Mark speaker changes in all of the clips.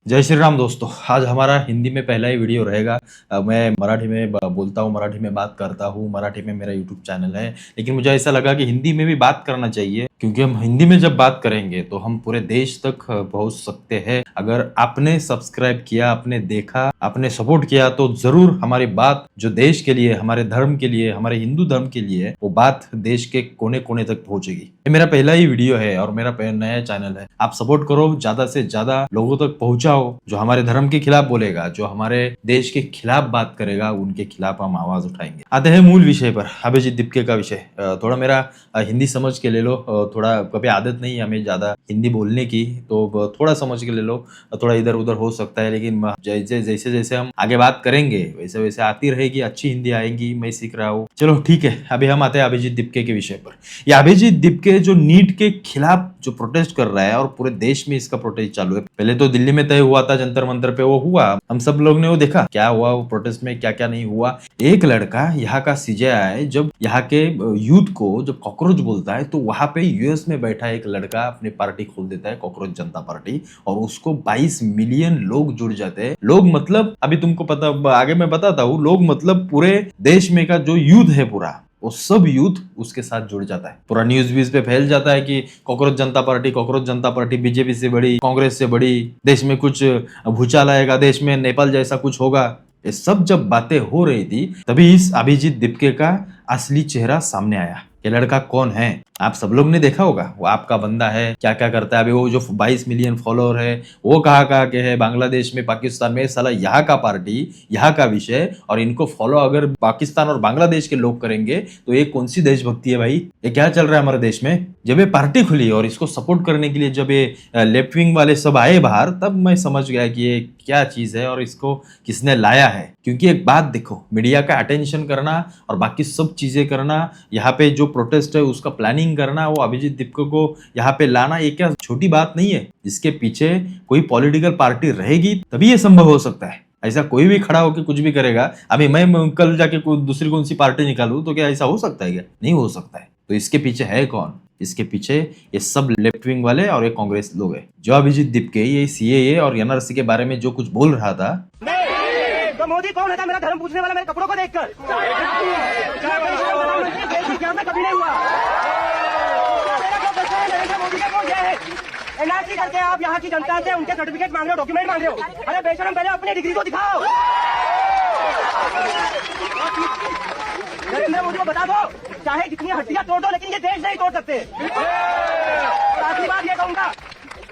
Speaker 1: जय श्री राम दोस्तों। आज हमारा हिंदी में पहला ही वीडियो रहेगा। मैं मराठी में बोलता हूँ, मराठी में बात करता हूँ, मराठी में मेरा यूट्यूब चैनल है। लेकिन मुझे ऐसा लगा कि हिंदी में भी बात करना चाहिए, क्योंकि हम हिंदी में जब बात करेंगे तो हम पूरे देश तक पहुंच सकते हैं। अगर आपने सब्सक्राइब किया, आपने देखा, आपने सपोर्ट किया तो जरूर हमारी बात जो देश के लिए, हमारे धर्म के लिए, हमारे हिंदू धर्म के लिए, वो बात देश के कोने कोने तक पहुंचेगी। ये मेरा पहला ही वीडियो है और मेरा नया चैनल है। आप सपोर्ट करो, ज्यादा से ज्यादा लोगों तक पहुंचाओ। जो हमारे धर्म के खिलाफ बोलेगा, जो हमारे देश के खिलाफ बात करेगा, उनके खिलाफ हम आवाज उठाएंगे। आते हैं मूल विषय पर, अभिजीत दीपके का विषय। थोड़ा मेरा हिंदी समझ के ले लो। थोड़ा कभी आदत नहीं है हमें ज्यादा हिंदी बोलने की, तो थोड़ा समझ के ले लो। थोड़ा इधर उधर हो सकता है, लेकिन जैसे जैसे जैसे हम आगे बात करेंगे वैसे वैसे आती रहेगी, अच्छी हिंदी आएगी। मैं सीख रहा हूँ। चलो ठीक है, अभी हम आते हैं अभिजीत दीपके के विषय पर। ये अभिजीत दीपके जो नीट के खिलाफ जो प्रोटेस्ट कर रहा है, और पूरे देश में इसका प्रोटेस्ट चालू है। पहले तो दिल्ली में तय हुआ था, जंतर मंतर पे वो हुआ, हम सब लोग ने वो देखा क्या हुआ, वो प्रोटेस्ट में क्या क्या नहीं हुआ। एक लड़का यहाँ का सीजेआई जब यहाँ के यूथ को जब कॉकरोच बोलता है, तो वहां पे यूएस में बैठा एक लड़का अपनी पार्टी खोल देता है, कॉकरोच जनता पार्टी, और उसको 22 मिलियन लोग जुड़ जाते हैं। लोग मतलब अभी तुमको पता, आगे मैं बताता हूँ, लोग मतलब पूरे देश में का जो यूथ है पूरा, वो सब यूथ उसके साथ जुड़ जाता है। पूरा न्यूज व्यूज पे फैल जाता है कि कॉकरोच जनता पार्टी बीजेपी से बड़ी, कांग्रेस से बड़ी, देश में कुछ भूचाल आएगा, देश में नेपाल जैसा कुछ होगा। ये सब जब बातें हो रही थी, तभी इस अभिजीत दीपके का असली चेहरा सामने आया। ये लड़का कौन है आप सब लोग ने देखा होगा, वो आपका बंदा है, क्या क्या करता है। अभी वो जो 22 मिलियन फॉलोअर है, वो कहाँ के है, बांग्लादेश में, पाकिस्तान में। साला यहाँ का पार्टी, यहाँ का विषय, और इनको फॉलो अगर पाकिस्तान और बांग्लादेश के लोग करेंगे तो ये कौन सी देशभक्ति है भाई? ये क्या चल रहा है हमारे देश में? जब ये पार्टी खुली और इसको सपोर्ट करने के लिए जब ये लेफ्ट विंग वाले सब आए बाहर, तब मैं समझ गया कि ये क्या चीज है और इसको किसने लाया है। क्योंकि एक बात देखो, मीडिया का अटेंशन करना और बाकी सब चीजें करना, यहाँ पे जो प्रोटेस्ट है उसका प्लानिंग करना, वो अभिजीत दीपके को यहाँ पे लाना, ये क्या छोटी बात नहीं है। इसके पीछे कोई पॉलिटिकल पार्टी रहेगी तभी ये संभव हो सकता है। ऐसा कोई भी खड़ा होकर कुछ भी करेगा, अभी मैं कल जाके कोई दूसरी कौन सी पार्टी निकालूं, तो क्या ऐसा हो सकता है? क्या नहीं हो सकता है। तो इसके पीछे है कौन? इसके पीछे ये सब लेफ्ट विंग वाले और ये कांग्रेस लोग हैं। जो अभिजीत दीपके ये सीएए और एनआरसी के बारे में जो कुछ बोल रहा था,
Speaker 2: तो मोदी कौन था मेरा धर्म पूछने वाला, मेरे कपड़ों को देखकर? कभी नहीं हुआ। मोदी का कौन है? एनआरसी करके आप यहाँ की जनता से उनके सर्टिफिकेट मांग रहे हो, डॉक्यूमेंट मांग रहे हो। अरे बेशरम, पहले अपनी डिग्री को दिखाओ। नरेंद्र मोदी को बता दो, चाहे जितनी हड्डियां तोड़ दो, लेकिन ये देश नहीं तोड़ सकते। और आखिरी बात ये कहूंगा,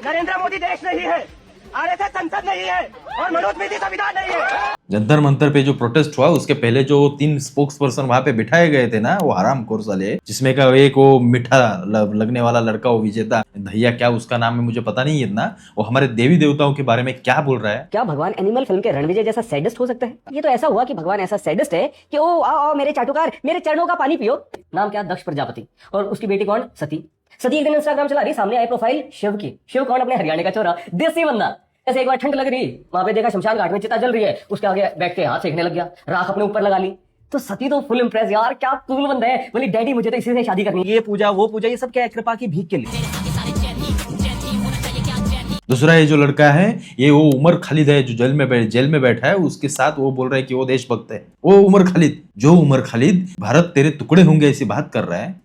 Speaker 2: नरेंद्र मोदी देश नहीं है, आरएसएस संसद नहीं है, और मनुस्मृति संविधान नहीं है।
Speaker 1: जंतर मंतर पे जो प्रोटेस्ट हुआ, उसके पहले जो 3 स्पोक्स पर्सन वहां पे बिठाए गए थे ना, वो हराम खोर साले, जिसमें का एक वो मीठा लगने वाला लड़का, वो विजेता भैया, क्या उसका नाम है मुझे पता नहीं है इतना, वो हमारे देवी देवताओं के बारे में क्या बोल रहा है।
Speaker 3: क्या भगवान एनिमल फिल्म के रणविजय जैसा सैडिस्ट हो सकता है? ये तो ऐसा हुआ कि भगवान ऐसा सैडिस्ट है कि ओ आओ मेरे चाटुकार, मेरे चरणों का पानी पियो। नाम क्या? दक्ष प्रजापति। और उसकी बेटी कौन? सती। सती एक दिन इंस्टाग्राम चला रही, सामने आई प्रोफाइल शिव की। शिव कौन? अपने हरियाणा का छोरा, देसी बंदा। ऐसे एक बार ठंड लग रही, वहां पे देखा शमशान घाट में चिता जल रही है, उसके आगे बैठ के हाथ सेकने लग गया, राख अपने ऊपर लगा ली। तो सती तो फुल इंप्रेस, यार क्या कूल बंदा है, बोली डैडी मुझे तो इसी से शादी करनी है। ये पूजा वो पूजा, ये सब क्या है? कृपा की भीख के लिए।
Speaker 1: दूसरा ये जो लड़का है, ये वो उमर खालिद है, जो जेल में बैठा है, उसके साथ वो बोल रहा है कि वो देशभक्त है। वो उमर खालिद, जो उमर खालिद भारत तेरे टुकड़े होंगे ऐसी बात कर रहा है।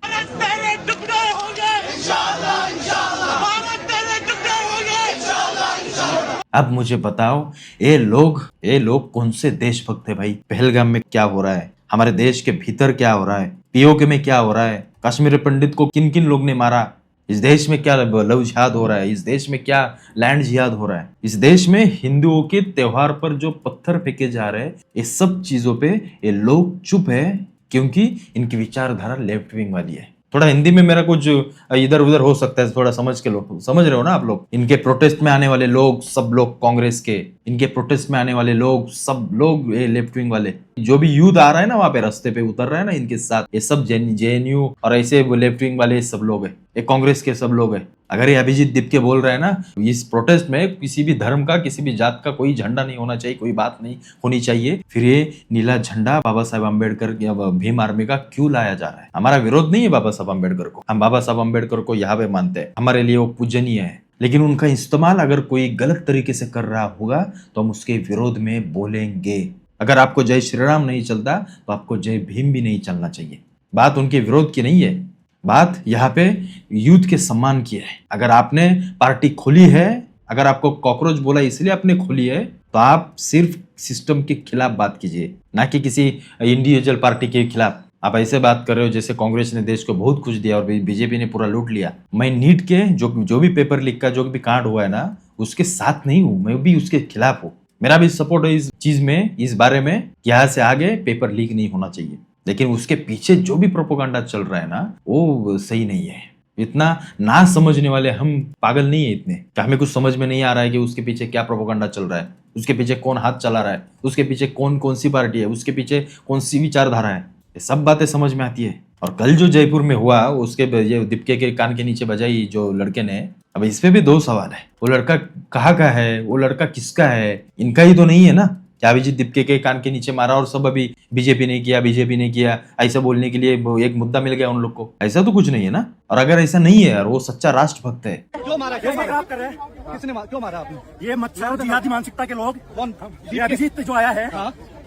Speaker 1: अब मुझे बताओ, ये लोग कौन से देशभक्त है भाई? पहलगाम में क्या हो रहा है, हमारे देश के भीतर क्या हो रहा है, पीओके में क्या हो रहा है, कश्मीर पंडित को किन किन लोग ने मारा, इस देश में क्या लव जिहाद हो रहा है, इस देश में क्या लैंड जिहाद हो रहा है, इस देश में हिंदुओं के त्योहार पर जो पत्थर फेंके जा रहे हैं, ये सब चीजों पे ये लोग चुप है, क्योंकि इनकी विचारधारा लेफ्ट विंग वाली है। थोड़ा हिंदी में मेरा कुछ इधर उधर हो सकता है, थोड़ा समझ के लो, समझ रहे हो ना आप लोग? इनके प्रोटेस्ट में आने वाले लोग सब लोग कांग्रेस के, इनके प्रोटेस्ट में आने वाले लोग सब लोग ये लेफ्ट विंग वाले, जो भी यूथ आ रहा है ना वहां पे रास्ते पे उतर रहा है ना इनके साथ, ये सब जेएनयू और ऐसे लेफ्ट विंग वाले सब लोग है, ये कांग्रेस के सब लोग है। अगर ये अभिजीत दीपके बोल रहे हैं ना, इस प्रोटेस्ट में किसी भी धर्म का, किसी भी जात का कोई झंडा नहीं होना चाहिए, कोई बात नहीं होनी चाहिए, फिर ये नीला झंडा बाबा साहेब अम्बेडकर या भीम आर्मी का क्यों लाया जा रहा है? हमारा विरोध नहीं है बाबा साहब अम्बेडकर को, हम बाबा साहब अम्बेडकर को यहाँ पे मानते हैं, हमारे लिए वो पूजनीय है, लेकिन उनका इस्तेमाल अगर कोई गलत तरीके से कर रहा होगा तो हम उसके विरोध में बोलेंगे। अगर आपको जय श्री राम नहीं चलता तो आपको जय भीम भी नहीं चलना चाहिए। बात उनके विरोध की नहीं है, बात यहाँ पे यूथ के सम्मान की है। अगर आपने पार्टी खोली है, अगर आपको कॉकरोच बोला इसलिए आपने खोली है, तो आप सिर्फ सिस्टम के खिलाफ बात कीजिए, ना कि किसी इंडिविजुअल पार्टी के खिलाफ। आप ऐसे बात कर रहे हो जैसे कांग्रेस ने देश को बहुत कुछ दिया और बीजेपी ने पूरा लूट लिया। मैं नीट के जो भी पेपर लीक का जो भी कांड हुआ है ना, उसके साथ नहीं हूँ, मैं भी उसके खिलाफ हूँ। मेरा भी सपोर्ट है इस चीज में, इस बारे में कि यहाँ से आगे पेपर लीक नहीं होना चाहिए। लेकिन उसके पीछे जो भी प्रोपोगंडा चल रहा है ना, वो सही नहीं है। इतना ना समझने वाले हम पागल नहीं है इतने कि हमें कुछ समझ में नहीं आ रहा है कि उसके पीछे क्या प्रोपोगंडा चल रहा है, उसके पीछे कौन हाथ चला रहा है, उसके पीछे कौन सी पार्टी है, उसके पीछे कौन सी विचारधारा है। ये सब बातें समझ में आती है। और कल जो जयपुर में हुआ, उसके ये दीपके के कान के नीचे बजाई जो लड़के ने, अब इस पे भी दो सवाल है। वो लड़का कहाँ का है, वो लड़का किसका है? इनका ही तो नहीं है ना। क्या अभिजीत दीपके के कान के नीचे मारा और सब अभी बीजेपी ने किया ऐसा बोलने के लिए एक मुद्दा मिल गया उन लोग को? ऐसा तो कुछ नहीं है ना। और अगर ऐसा नहीं है और वो सच्चा राष्ट्रभक्त है,
Speaker 4: क्यों मारा? क्यों खराब कर रहे हैं? किसने क्यों मारा आपने? ये मच्छर जिहादी मानसिकता के लोग। कौन? ये अभिजीत जो आया है,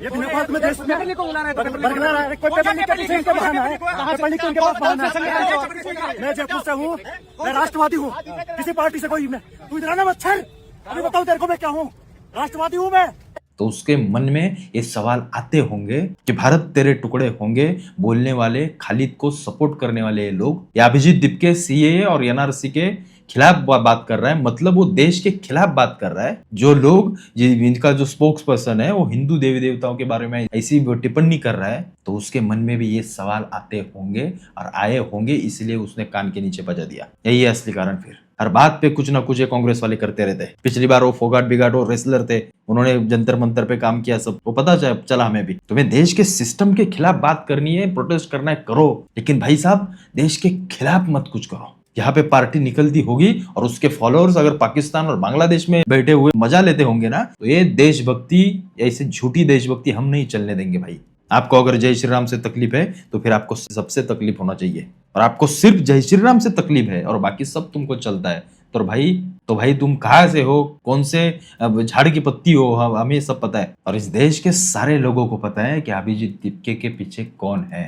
Speaker 4: ये नेपाल में देश में बरकरार है। कोई पेपर लीक करने का बहाना है? पेपर लीक करने का बहाना है? मैं जयपुर से हूँ, मैं राष्ट्रवादी हूँ, किसी पार्टी से कोई। तू इधर आना मच्छर, अभी बताओ तेरे को मैं क्या हूँ? राष्ट्रवादी हूँ मैं।
Speaker 1: तो उसके मन में ये सवाल आते होंगे कि भारत तेरे टुकड़े होंगे बोलने वाले, खालिद को सपोर्ट करने वाले लोग, या अभिजीत दीपके सीएए और एनआरसी के खिलाफ बात कर रहा है, मतलब वो देश के खिलाफ बात कर रहा है। जो लोग इनका जो स्पोक्स पर्सन है वो हिंदू देवी देवताओं के बारे में ऐसी टिप्पणी कर रहा है, तो उसके मन में भी ये सवाल आते होंगे और आए होंगे, इसलिए उसने कान के नीचे बजा दिया। यही है असली कारण। फिर हर बात पे कुछ ना कुछ कांग्रेस वाले करते रहते हैं। पिछली बार वो फोगाट बिगाट वो रेसलर थे, उन्होंने जंतर मंतर पे काम किया, सब वो पता चला हमें भी। तुम्हें देश के सिस्टम के खिलाफ बात करनी है, प्रोटेस्ट करना है, करो, लेकिन भाई साहब देश के खिलाफ मत कुछ करो। यहाँ पे पार्टी निकलती होगी और उसके फॉलोअर्स अगर पाकिस्तान और बांग्लादेश में बैठे हुए मजा लेते होंगे ना, तो ये देशभक्ति, ऐसे झूठी देशभक्ति हम नहीं चलने देंगे भाई। आपको अगर जय श्री राम से तकलीफ है तो फिर आपको सबसे तकलीफ होना चाहिए, और आपको सिर्फ जय श्री राम से तकलीफ है और बाकी सब तुमको चलता है, तो भाई तुम कहाँ से हो, कौन से झाड़ की पत्ती हो, हमें सब पता है। और इस देश के सारे लोगों को पता है कि अभिजीत दीपके के पीछे कौन है।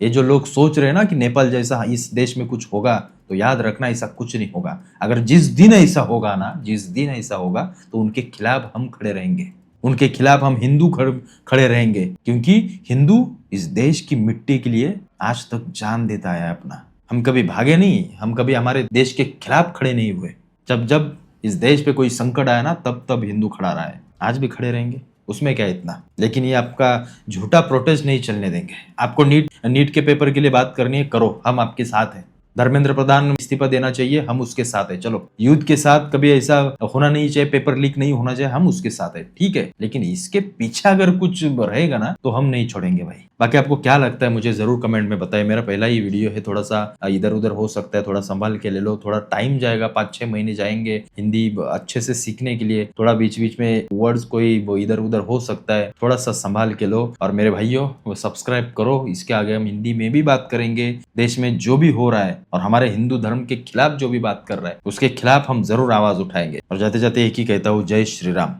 Speaker 1: ये जो लोग सोच रहे हैं ना कि नेपाल जैसा इस देश में कुछ होगा, तो याद रखना ऐसा कुछ नहीं होगा। अगर जिस दिन ऐसा होगा ना, जिस दिन ऐसा होगा, तो उनके खिलाफ हम खड़े रहेंगे, उनके खिलाफ हम हिंदू खड़े रहेंगे, क्योंकि हिंदू इस देश की मिट्टी के लिए आज तक जान देता है अपना। हम कभी भागे नहीं, हम कभी हमारे देश के खिलाफ खड़े नहीं हुए। जब इस देश पे कोई संकट आया ना, तब हिंदू खड़ा रहा है, आज भी खड़े रहेंगे, उसमें क्या इतना। लेकिन ये आपका झूठा प्रोटेस्ट नहीं चलने देंगे। आपको नीट के पेपर के लिए बात करनी है, करो, हम आपके साथ हैं। धर्मेंद्र प्रधान इस्तीफा देना चाहिए, हम उसके साथ है। चलो, यूथ के साथ कभी ऐसा होना नहीं चाहिए, पेपर लीक नहीं होना चाहिए, हम उसके साथ है, ठीक है। लेकिन इसके पीछे अगर कुछ रहेगा ना, तो हम नहीं छोड़ेंगे भाई। बाकी आपको क्या लगता है मुझे जरूर कमेंट में बताएं। मेरा पहला ही वीडियो है, थोड़ा सा इधर उधर हो सकता है, थोड़ा संभाल के ले लो, थोड़ा टाइम जाएगा, 5-6 महीने जाएंगे हिंदी अच्छे से सीखने के लिए। थोड़ा बीच बीच में वर्ड्स कोई इधर उधर हो सकता है, थोड़ा सा संभाल के लो। और मेरे भाइयों, वो सब्सक्राइब करो, इसके आगे हम हिंदी में भी बात करेंगे। देश में जो भी हो रहा है और हमारे हिंदू धर्म के खिलाफ जो भी बात कर रहा है, उसके खिलाफ हम जरूर आवाज उठाएंगे। और जाते जाते एक ही कहता हूँ, जय श्री राम।